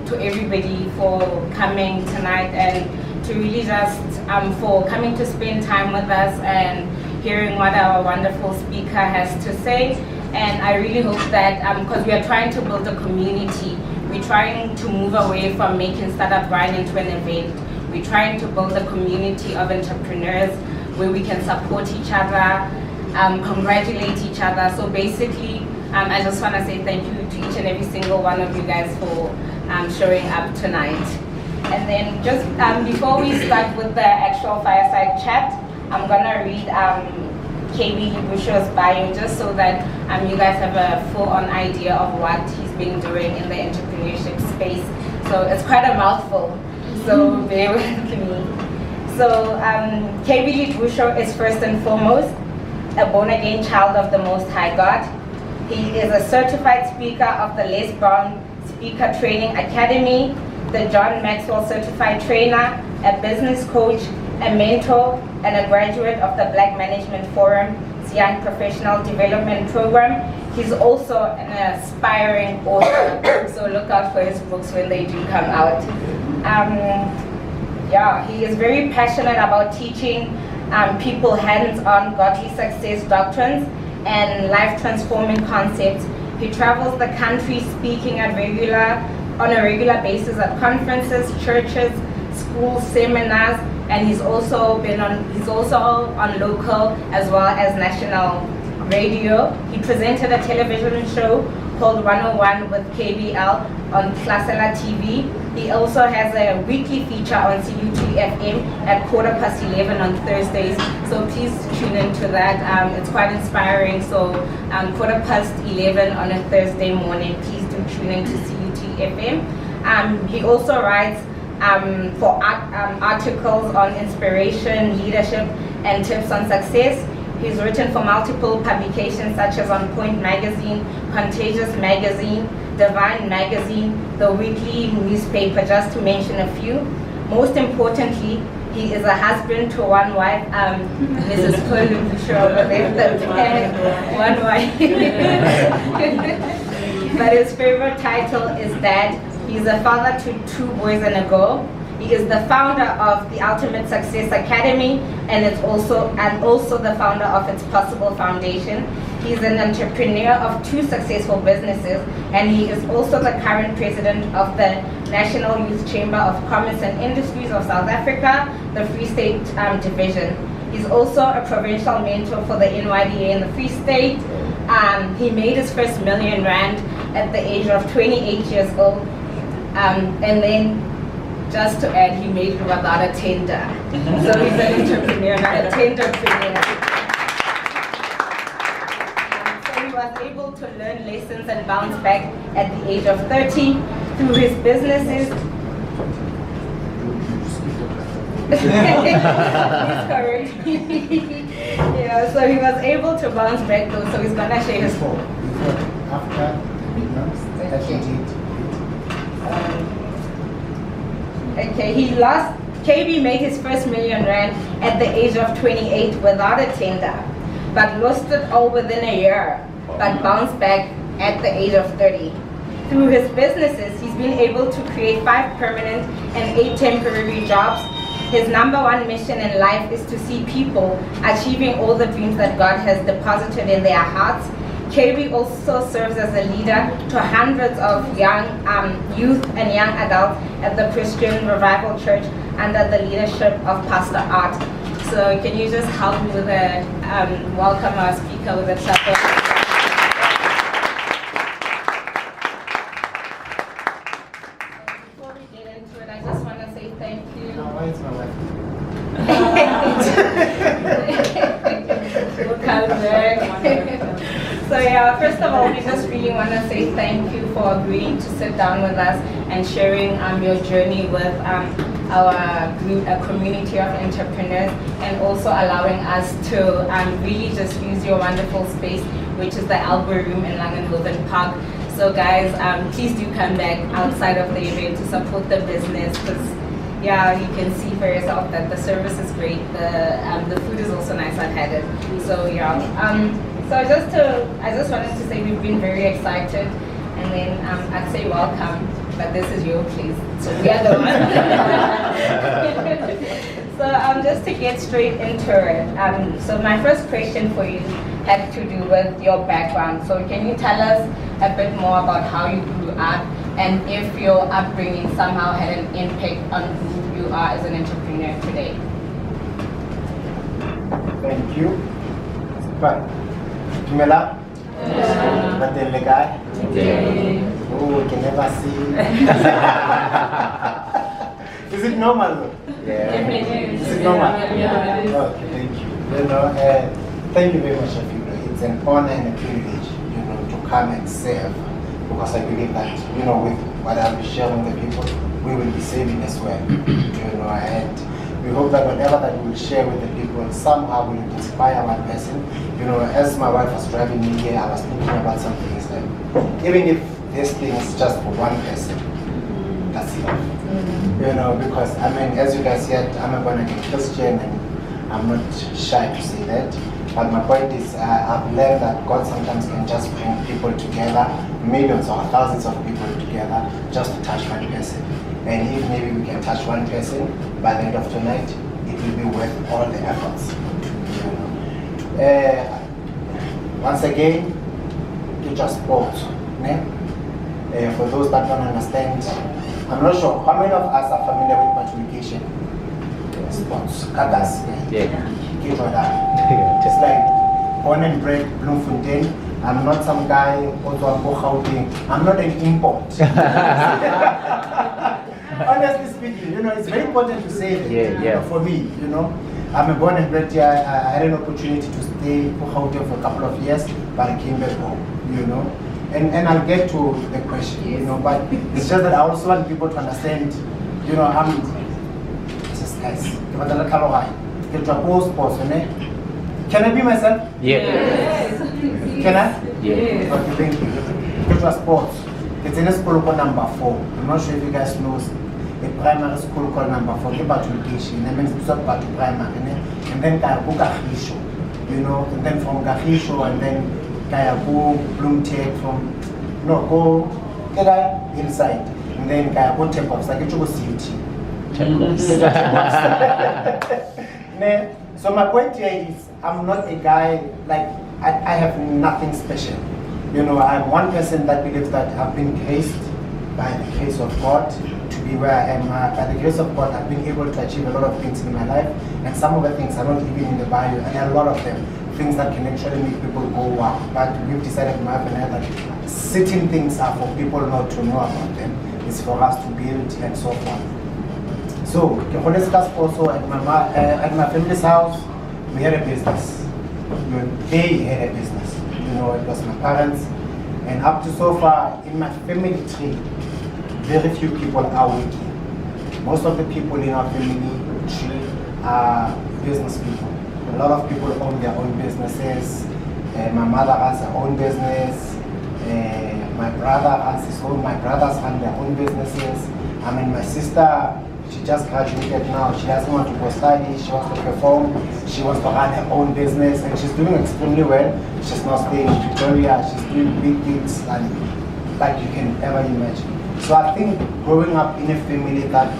to everybody for coming tonight and to really just for coming to spend time with us and hearing what our wonderful speaker has to say. And I really hope that, because we are trying to build a community, we're trying to move away from making Startup Grind into an event. We're trying to build a community of entrepreneurs where we can support each other, congratulate each other. So basically, I just want to say thank you to each and every single one of you guys for showing up tonight. And then just before we start with the actual fireside chat, I'm gonna read KB Lebusho's bio just so that you guys have a full-on idea of what he's been doing in the entrepreneurship space. So it's quite a mouthful, so bear with me. So KB Lebusho is first and foremost a born-again child of the Most High God. He is a certified speaker of the LBow Speaker Training Academy, the John Maxwell Certified Trainer, a business coach, a mentor, and a graduate of the Black Management Forum's Young Professional Development Program. He's also an aspiring author, so look out for his books when they do come out. He is very passionate about teaching people hands-on godly success doctrines and life-transforming concepts. He travels the country speaking on a regular basis at conferences, churches, schools, seminars, and he's also on local as well as national radio. He presented a television show called 101 with KBL on Klasela TV. He also has a weekly feature on CUT-FM at 11:15 on Thursdays. So please tune into that. It's quite inspiring. So 11:15 on a Thursday morning, please do tune into CUT-FM. He also writes for articles on inspiration, leadership, and tips on success. He's written for multiple publications such as On Point Magazine, Contagious Magazine, Divine Magazine, the weekly newspaper, just to mention a few. Most importantly, he is a husband to one wife, Mrs. Lebusho over there, one wife. But his favorite title is Dad. He's a father to 2 boys and a girl. He is the founder of the Ultimate Success Academy and also the founder of It's Possible Foundation. He's an entrepreneur of 2 successful businesses, and he is also the current president of the National Youth Chamber of Commerce and Industries of South Africa, the Free State Division. He's also a provincial mentor for the NYDA in the Free State. He made his first R1 million at the age of 28 years old. And then, just to add, he made it without a tender. So he's an entrepreneur, not a tenderpreneur. So he was able to learn lessons and bounce back at the age of 30 through his businesses. He's correct. So he was able to bounce back though, so he's gonna share his before, after, KB made his first R1 million at the age of 28 without a tender, but lost it all within a year, but bounced back at the age of 30. Through his businesses, he's been able to create 5 permanent and 8 temporary jobs. His #1 mission in life is to see people achieving all the dreams that God has deposited in their hearts. KB also serves as a leader to hundreds of young youth and young adults at the Christian Revival Church under the leadership of Pastor Art. So can you just help me with a welcome our speaker with a chapter? Before we get into it, I just want to say thank you. Why is my wife? We'll come back. So first of all, we just really want to say thank you for agreeing to sit down with us and sharing your journey with our group, a community of entrepreneurs, and also allowing us to really just use your wonderful space, which is the LBow Room in Langenhoven Park. So guys, please do come back outside of the event to support the business, because you can see for yourself that the service is great. The food is also nice. I've had it. So so I just wanted to say we've been very excited, and then I'd say welcome. but this is your place, so we are the one. So just to get straight into it, so my first question for you had to do with your background. So can you tell us a bit more about how you grew up and if your upbringing somehow had an impact on who you are as an entrepreneur today? Thank you. But, Kimela? But then the guy? Oh, we can never see. Is it normal though? Yeah. Is it normal? Yeah. Okay, thank you. Thank you very much, Afino. It's an honor and a privilege, to come and serve, because I believe that, with what I'll be sharing with the people, we will be saving as well. And we hope that whatever that we will share with the people somehow will inspire one person. As my wife was driving me here, I was thinking about something. Is that even if this thing is just for one person, that's enough. Because as you guys said, I'm a born-again Christian, and I'm not shy to say that. But my point is, I've learned that God sometimes can just bring people together, millions or thousands of people together, just to touch one person. And if maybe we can touch one person by the end of tonight, it will be worth all the efforts. Once again, it's just sport. For those that don't understand, I'm not sure how many of us are familiar with multiplication. Sports, kagas. Yeah. Just like born and bred Bloemfontein. I'm not some guy also I'm not an import. Honestly speaking, it's very important to say that. For me, I'm a born and bred here. I had an opportunity to stay for a couple of years, but I came back home, And I'll get to the question, but it's just that I also want people to understand, I'm just guys, can I be myself? Yes. Can I? Yes. Okay, thank you. It was sports. It's in a school called number 4. I'm not sure if you guys know a primary school called number 4. It's about education. That means it's about primary. And then Kaya go Gahisho. And then from Gahisho and then Kaya go Bloomtech go inside. And then Kaya go Tech-Ups. Like you go CUT. So my point here is, I'm not a guy, I have nothing special. I'm one person that believes that I've been graced by the grace of God to be where I am. By the grace of God, I've been able to achieve a lot of things in my life, and some of the things are not even in the bio, and a lot of them, things that can actually make people go wow. But we've decided in my family that certain things are for people not to know about them. It's for us to build and so forth. So, the whole discuss also at my family's house, we had a business. They had a business. It was my parents. And up to so far, in my family tree, very few people are working. Most of the people in our family tree are business people. A lot of people own their own businesses. My mother has her own business. My brother has his own. My brothers run their own businesses. My sister, she just graduated now. She doesn't want to go study. She wants to perform. She wants to run her own business, and she's doing extremely well. She's now staying in Victoria. She's doing big gigs, like you can ever imagine. So I think growing up in a family that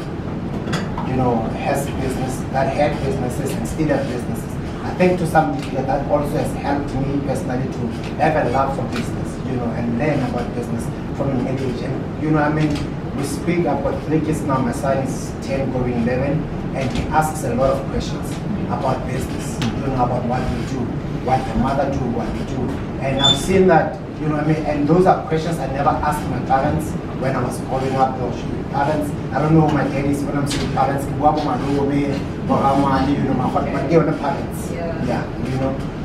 has business, that had businesses and still have businesses, I think to some degree that also has helped me personally to have a love for business, and learn about business from an early age. And we speak about 3 kids now. My son is 10 going 11, and he asks a lot of questions about business, about what we do, what the mother do, what we do. And I've seen that, and those are questions I never asked my parents when I was growing up. Parents, I don't know who my dad is when I'm saying parents, my parents. Yeah,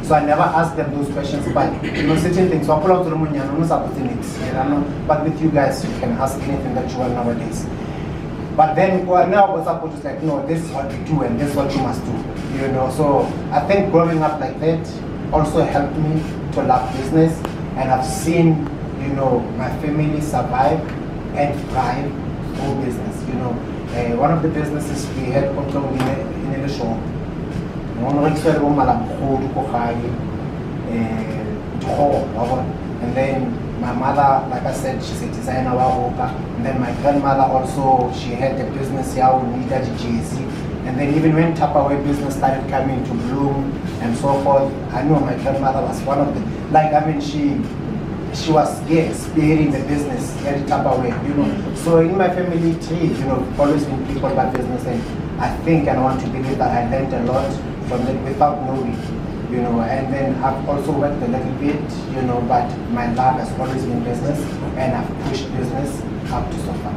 So I never asked them those questions, but certain things. But with you guys, you can ask anything that you want nowadays. But then now what's up is like, no, this is what we do and this is what you must do. So I think growing up like that also helped me to love business, and I've seen, my family survive and thrive through business. One of the businesses we had in the show. And then My mother, like I said, she's a designer. And then my grandmother also, she had a business here in NYDA, GSC. And then even when Tupperware business started coming to bloom and so forth, I know my grandmother was one of the, she was spearheading the business at Tupperware, So in my family tree, always been people about business, and I think and I want to believe that I learned a lot from it without knowing, And then I've also worked a little bit, but my love has always been business, and I've pushed business up to so far.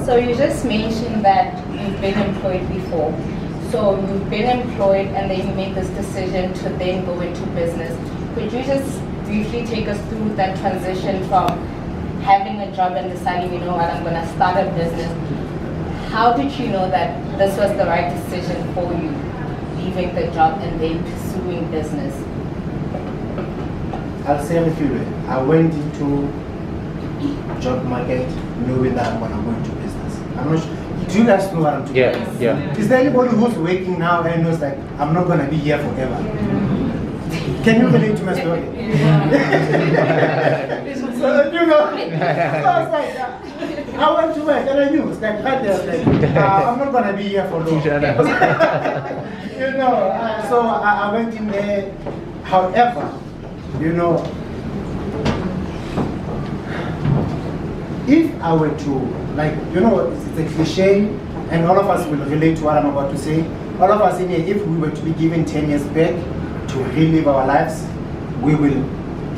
So you just mentioned that you've been employed before. So you've been employed and then you made this decision to then go into business. Could you just briefly take us through that transition from having a job and deciding, I'm going to start a business? How did you know that this was the right decision for you, leaving the job and then pursuing business? I'll say a few ways. I went into job market knowing that I'm going to go into business. I'm not sure. Do you guys know what I'm doing? Yeah. Is there anybody who's waking now and knows like I'm not going to be here forever? Can you relate to my story? So, I was like, I went to work and I knew, it's like right there, I'm not going to be here for long. So I went in there. However, if I were to, it's a cliche, and all of us will relate to what I'm about to say. All of us in here, if we were to be given 10 years back to relive our lives, we will.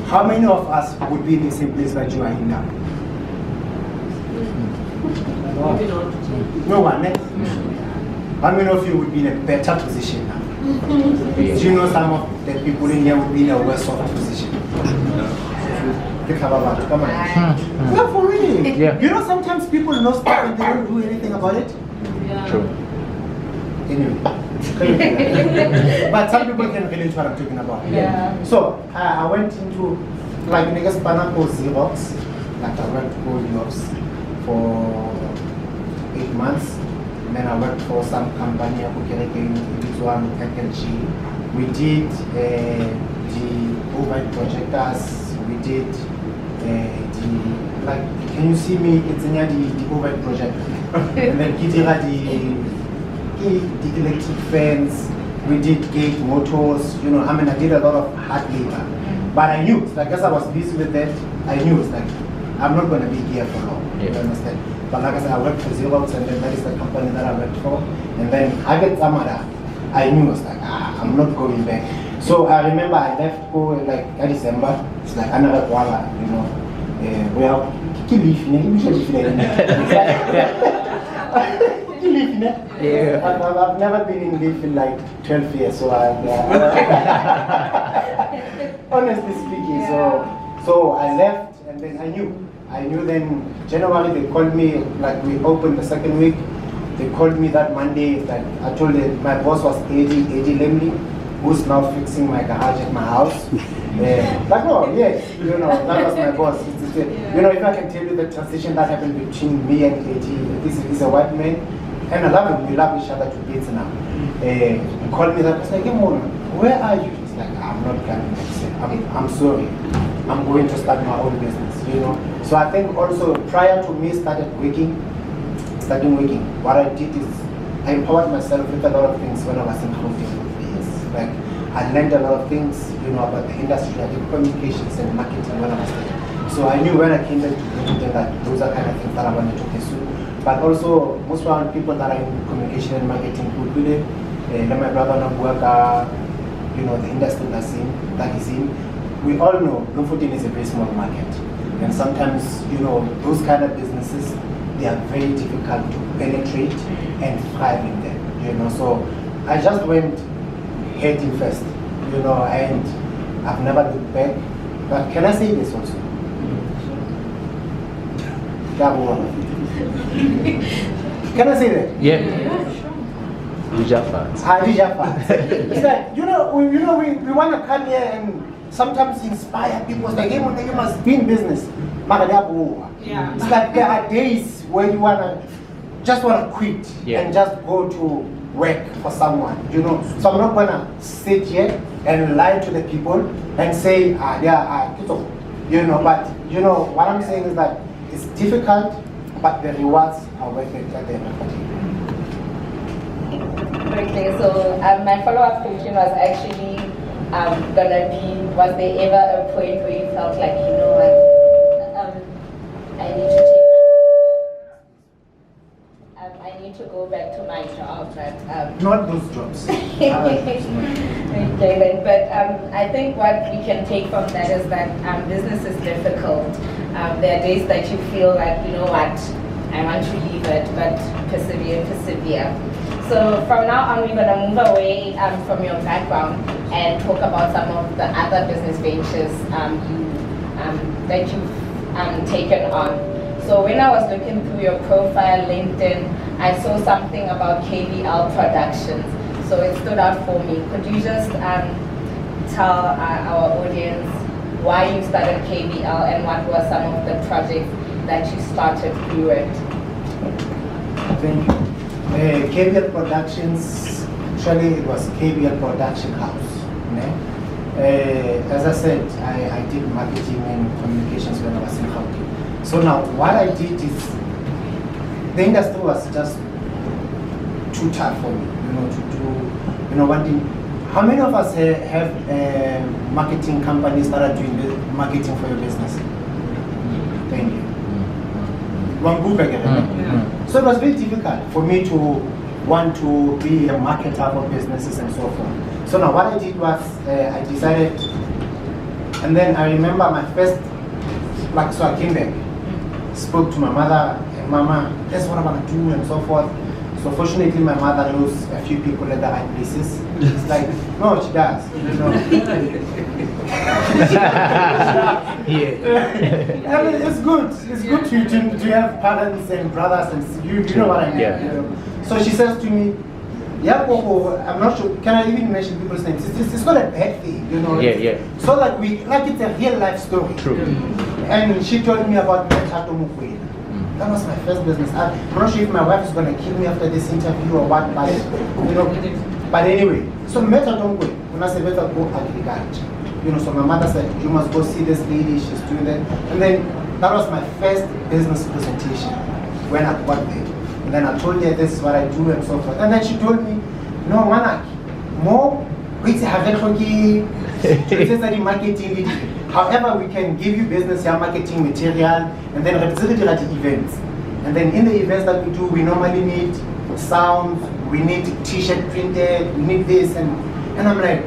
How many of us would be in the same place that you are in now? No one, eh? How many of you would be in a better position now? Do you know some of the people in here would be in a worse off position? Come on. No, for real. Yeah. Sometimes people know stuff and they don't do anything about it. Yeah. True. Anyway. But some people can relate to what I'm talking about. Yeah. So I went into niggas Panaco Xerox. I worked for Xerox for 8 months. And then I worked for some company in one package. We did the overhead projectors. We did can you see me? It's in the overhead project. And then we did the electric fans. We did gate motors. I did a lot of hard labor. But I knew, as I was busy with that, I knew I'm not going to be here for long. You understand? But like I said, I worked for Xerox, and then that is the company that I worked for. And then I get Zamada. I knew I'm not going back. So I remember I left for December. It's another Kuala, well, I've never been in leave in 12 years, so honestly speaking, so I left, and then I knew then January they called me, we opened the second week. They called me that Monday. I told them my boss was Eddie Lemley, who's now fixing my garage at my house. That was my boss. If I can tell you the transition that happened between me and Eddie, this is a white man, and I love him. We love each other to bits now. He called me that. I was like, where are you? He's like, I'm not coming. I'm sorry. I'm going to start my own business. So I think also prior to me starting working, what I did is I empowered myself with a lot of things when I was in clothing. I learned a lot of things, about the industry. I did communications and marketing when I was there. So I knew when I came there to Bloemfontein that those are kind of things that I wanted to pursue. But also, most of people that are in communication and marketing could do it. Let my brother not work, the industry that is in. We all know Bloemfontein is a very small market. And sometimes, those kind of businesses, they are very difficult to penetrate and thrive in them. So I just went heading first, and I've never looked back. But can I say this also? Can I say that? Yeah. Dijafat. It's we want to come here and sometimes inspire people. It's you must be in business. Yeah. It's there are days where you just want to quit and just go to work for someone, So I'm not gonna sit here and lie to the people and say, but what I'm saying is that it's difficult, but the rewards are worth it at the end of the day. Okay, so my follow-up question was actually gonna be, was there ever a point where you felt like, I need to go back to my job, but not those jobs. Okay then, but I think what we can take from that is that business is difficult. There are days that you feel like, I want to leave it, but persevere. So from now on, we're going to move away from your background and talk about some of the other business ventures that you've taken on. So when I was looking through your profile, LinkedIn, I saw something about KBL Productions. So it stood out for me. Could you just tell our audience why you started KBL and what were some of the projects that you started through it? Thank you. KBL Productions, actually it was KBL Production House. As I said, I did marketing and communications when I was in Gauteng. So now what I did is, the industry was just too tough for me, to do, wanting. How many of us have marketing companies that are doing marketing for your business? Thank you. So it was very difficult for me to want to be a marketer for businesses and so forth. So now what I did was, I decided, and then I remember my first, so I came back, spoke to my mother, and Mama, that's what I'm going to do and so forth. So fortunately my mother knows a few people at the right places. It's like, no, she does. And it's good. It's good to have parents and brothers and you know what I mean. Yeah. So she says to me, yeah, I'm not sure. Can I even mention people's names? It's not a bad thing, Yeah. So that it's a real life story. True. And she told me about Metato Mukwela. That was my first business. I'm not sure if my wife is going to kill me after this interview or what, but But anyway, so Metato Mukwela, when I said better go agriculture, so my mother said you must go see this lady. She's doing that, and then that was my first business presentation when I got there. And then I told her this is what I do and so forth. And then she told me, no, Manak, more, marketing. However, we can give you business marketing material and then events. And then in the events that we do, we normally need sound, we need t-shirt printed, we need this. And I'm like,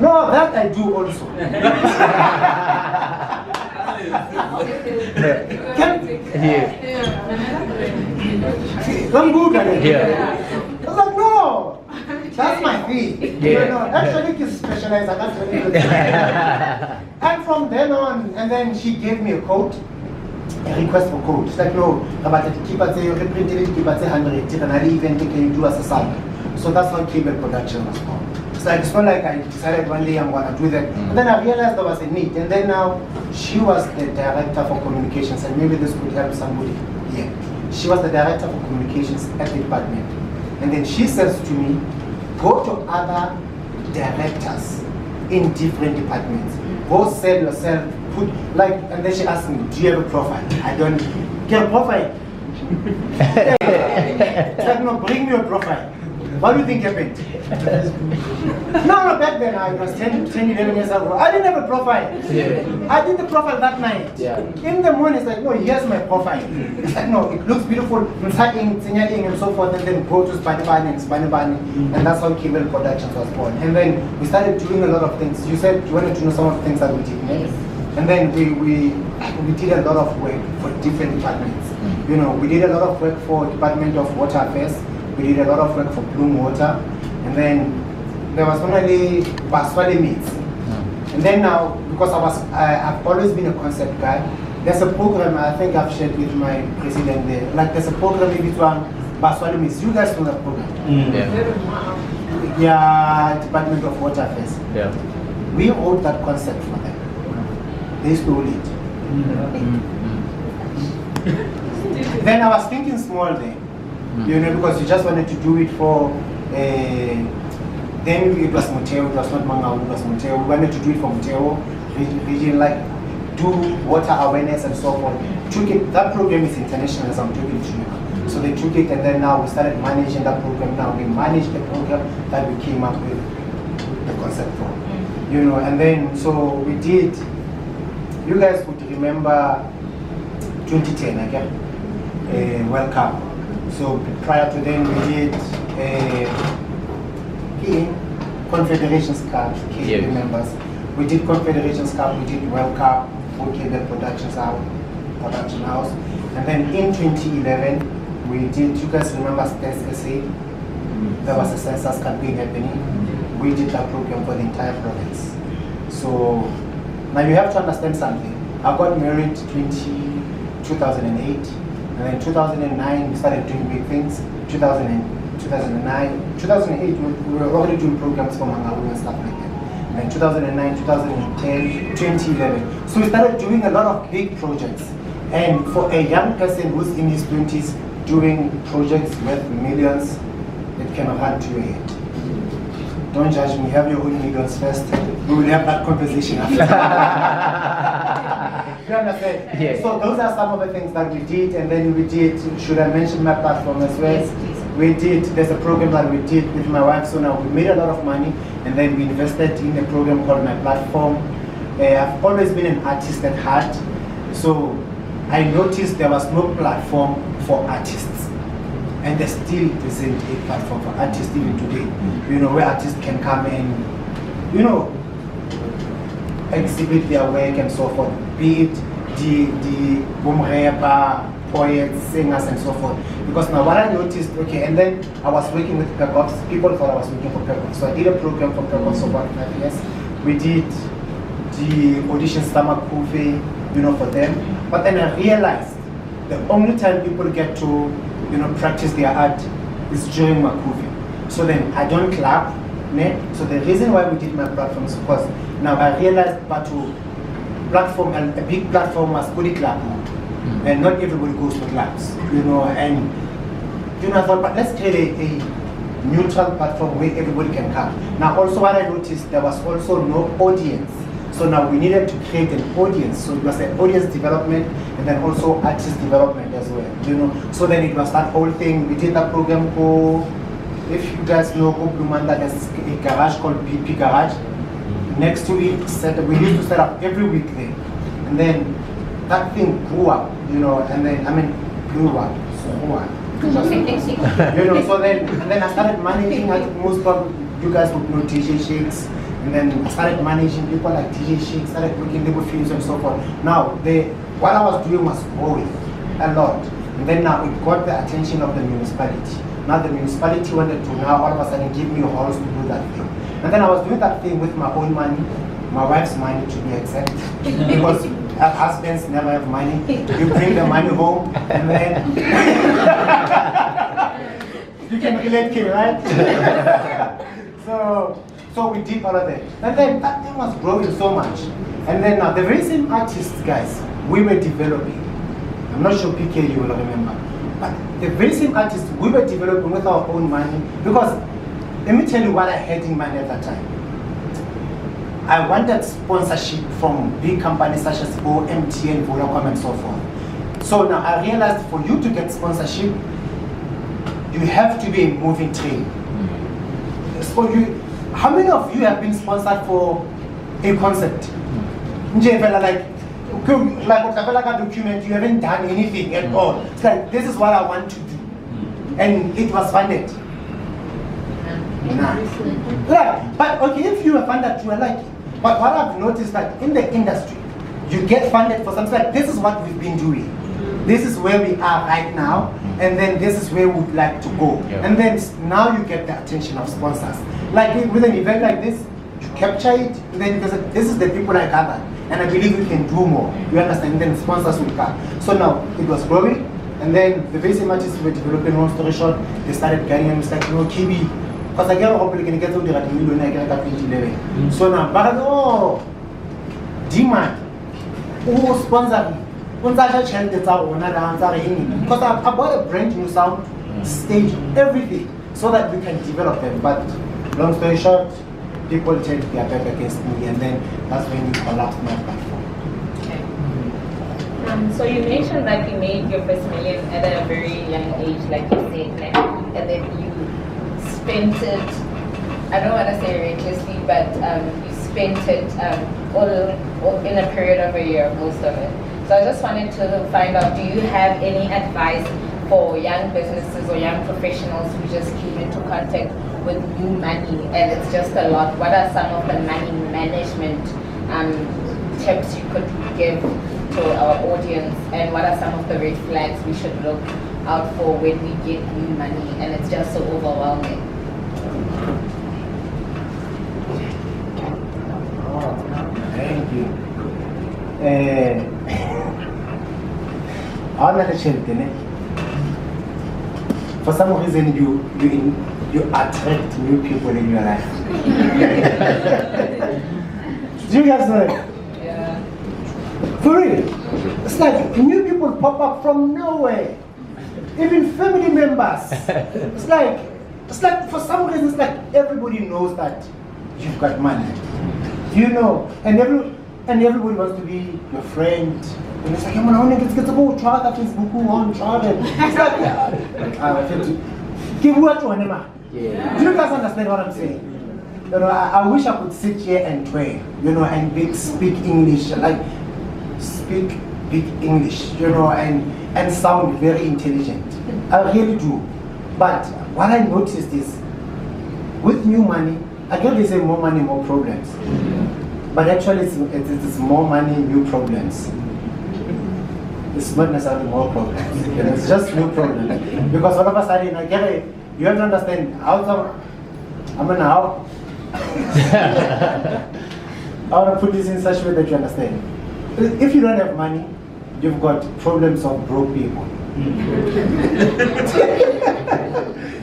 no, that I do also. I'm good at it. I was like, no, that's my thing. Actually, it's specialized. And from then on, and then she gave me a code, a request for code. She's like, no, about the keep at the reprinted keep at 100, and I even can you do as a sample. So that's how cable production was born. It's not like I decided one day I'm gonna do that. And then I realized there was a need. And then now she was the director for communications, and maybe this could help somebody here. She was the director for communications at the department. And then she says to me, go to other directors in different departments. Go sell yourself, and then she asked me, do you have a profile? I don't get a profile. It's like, no, bring me a profile. What do you think happened? No, back then I was 10, 11 years ago. I didn't have a profile. I did the profile that night. In the morning, it's like, no, here's my profile. It's like, no, it looks beautiful, and so forth, and then go to Spani, and that's how Cable Productions was born. And then we started doing a lot of things. You said you wanted to know some of the things that we did. Yes. And then we did a lot of work for different departments. We did a lot of work for Department of Water Affairs. We did a lot of work for Bloom Water, and then there was normally Baswale meets. And then now, because I've always been a concept guy, there's a program I think I've shared with my president there. Like there's a program in between Baswale meets. You guys know that program? Yeah, Department of Water Affairs. Yeah. We wrote that concept for them. They stole it. Then I was thinking small there. You know, because you just wanted to do it for, then it was Muteo, it was not Mangau, it was Muteo. We wanted to do it for Muteo, region, like do water awareness and so forth. Took it, that program is international as I'm talking to you. So they took it and then now we started managing that program. Now we manage the program that we came up with the concept for. You know, and then so we did, you guys would remember 2010, okay? World Cup. So prior to then we did Confederations Cup, KB members. We did Confederations Cup, we did World Cup for KB Production House. And then in 2011, we did, you guys remember Space SA? There was a census campaign happening. We did that program for the entire province. So now you have to understand something. I got married 2008, and then 2009 we started doing big things. 2008 we were already doing programs for Mangabu and stuff like that. And then 2009, 2010, 2011. So we started doing a lot of big projects. And for a young person who's in his 20s doing projects worth millions, it can run to your head. Don't judge me, have your own millions first. We will have that conversation after. You understand? Yes. So those are some of the things that we did, and then we did, should I mention my platform as well? Yes, please. We did, there's a program that we did with my wife, so now we made a lot of money, and then we invested in a program called My Platform. I've always been an artist at heart, so I noticed there was no platform for artists. And there still isn't a platform for artists even today. You know, where artists can come and, you know, exhibit their work and so forth. Be it the boom rapper, poets, singers and so forth. Because now what I noticed, okay, and then I was working with Pepcox. People thought I was working for Pepcox. So I did a program for Pepcox for about 5 years. We did the audition stomach buffet, you know, for them. But then I realized the only time people get to, you know, practice their art is during Makuvi. So then I don't clap, ne? So the reason why we did my platform is because now I realized but to platform, and a big platform was good clap. And not everybody goes to claps, you know, and you know, I thought, but let's create a neutral platform where everybody can come. Now also what I noticed, there was also no audience. So now we needed to create an audience. So it was an audience development and then also artist development as well, you know. So then it was that whole thing. We did that program called, if you guys know, Blumanda has a garage called BP Garage. Next to it, we used to set up every week there. And then that thing grew up, you know, and then, grew up, so you know, so then I started managing, most of you guys would know DJ Shakes. And then I started managing people like DJ Shake, started working labor fields and so forth. Now, what I was doing was growing a lot. And then now it got the attention of the municipality. Now the municipality wanted to now all of a sudden give me halls to do that thing. And then I was doing that thing with my own money, my wife's money to be exact. Because husbands never have money. You bring the money home and then you can relate, Kim, right? So we did all of that. And then that thing was growing so much. And then now the very same artists, guys, we were developing. I'm not sure PK you will remember. But the very same artists we were developing with our own money. Because let me tell you what I had in mind at that time. I wanted sponsorship from big companies such as MTN, Vodacom and so forth. So now I realized for you to get sponsorship, you have to be a moving train. So how many of you have been sponsored for a concert? Like a document, you haven't done anything at all. It's like, this is what I want to do. And it was funded. Nah. Yeah, but okay, if you are funded, you are like, but what I've noticed that in the industry, you get funded for something like, this is what we've been doing. This is where we are right now, and then this is where we'd like to go. Yeah. And then now you get the attention of sponsors. Like with an event like this, you capture it, and then this is the people I gather, and I believe we can do more. You understand? And then sponsors will come. So now it was growing, and then the very same artists were developing. Long story short, they started getting them. It's like, you know, KB, because I get hopefully can get to the million I get 2011. So now, but oh, demand, who sponsor me? Because I bought a brand new sound stage, everything, so that we can develop them. But long story short, people turned their back against me, and then that's when we collapsed my platform. Okay. So you mentioned that you made your first million at a very young age, like you said, and then you spent it, I don't want to say recklessly, but you spent it all in a period of a year, most of it. So I just wanted to find out, do you have any advice for young businesses or young professionals who just came into contact with new money and it's just a lot? What are some of the money management tips you could give to our audience, and what are some of the red flags we should look out for when we get new money and it's just so overwhelming? Thank you. For some reason, you attract new people in your life. Do you guys know that? Yeah. For real. It's like new people pop up from nowhere. Even family members. It's like for some reason, it's like everybody knows that you've got money. You know, and everybody wants to be your friend. And it's like, I want to get to go try that Facebook on travel. It's like, I have to give what you want. Do you guys understand what I'm saying? You know, I wish I could sit here and pray, you know, and speak English, like speak big English, you know, and sound very intelligent. I really do. But what I noticed is, with new money, I guess they say more money, more problems. But actually, it's more money, new problems. It's not necessarily more problems. You know, it's just new problems. Because all of a sudden, you have to understand how I want to put this in such a way that you understand. If you don't have money, you've got problems of broke people.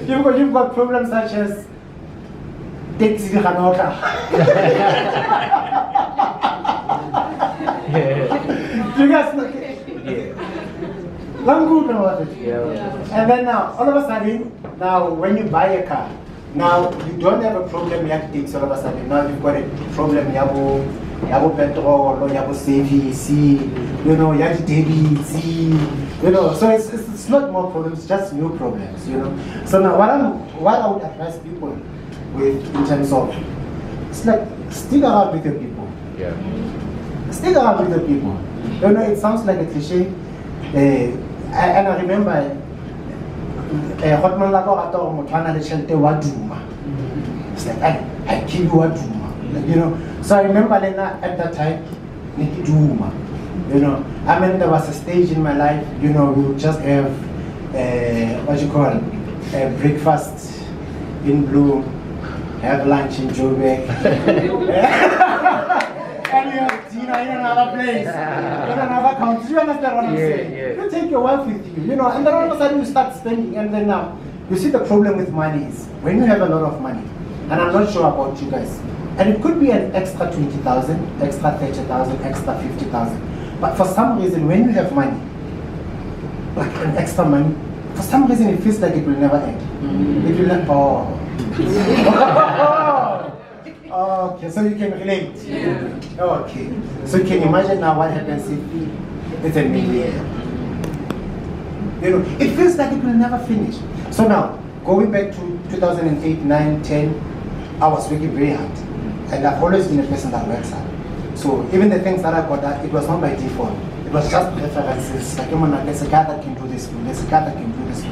You've got problems such as taxi Hanoka. You guys know? And then now, all of a sudden, now when you buy a car, now you don't have a problem you have to take all of a sudden. Now you've got a problem, you have petrol, you have service, you know, you have debit, you know, so it's not more problems, it's just new problems, you know. So now what I would advise people with in terms of, it's like stick around with your people. Yeah. Stick around with the people. You know, it sounds like a cliche. And I remember, it's like, I kill you, Duma. You know, so I remember at that time, Niki Duma. You know, I mean, there was a stage in my life, you know, we would just have, breakfast in Bloom, have lunch in Joburg. And you have dinner in another place, in another country. You understand what I'm saying? Yeah. You take your wife with you, you know, and then all of a sudden you start spending, and then now, you see the problem with money is, when you have a lot of money, and I'm not sure about you guys, and it could be an extra 20,000, extra 30,000, extra 50,000, but for some reason, when you have money, like an extra money, for some reason it feels like it will never end. It will not, okay, so you can relate. Yeah. Okay, so you can imagine now what happens if it's a million. You know, it feels like it will never finish. So now, going back to 2008, 9, 10, I was working very hard. And I've always been a person that works hard. So even the things that I got, it was not by default. It was just references. Like, there's a guy that can do this, there's a guy that can do this.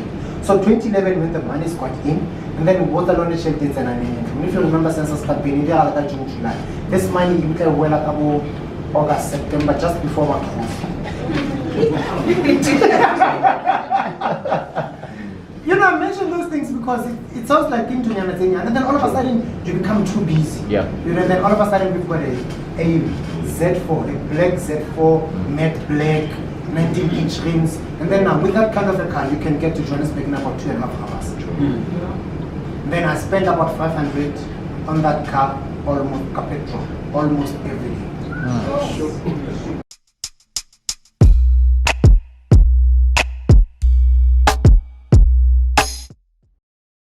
So 2011, when the money is got in, and then what the loan shell did, and if you remember, census campaign, June, July. This money you can well about August, September, just before one close. You know, I mention those things because it sounds like thing to me, and then all of a sudden you become too busy. Yeah. You know, and then all of a sudden we've got a Z4, a black Z4, matte black, 19-inch rims, and then now with that kind of a car, you can get to Johannesburg in about 2.5 hours. Then I spent about 500 on that car, almost petrol, almost every day.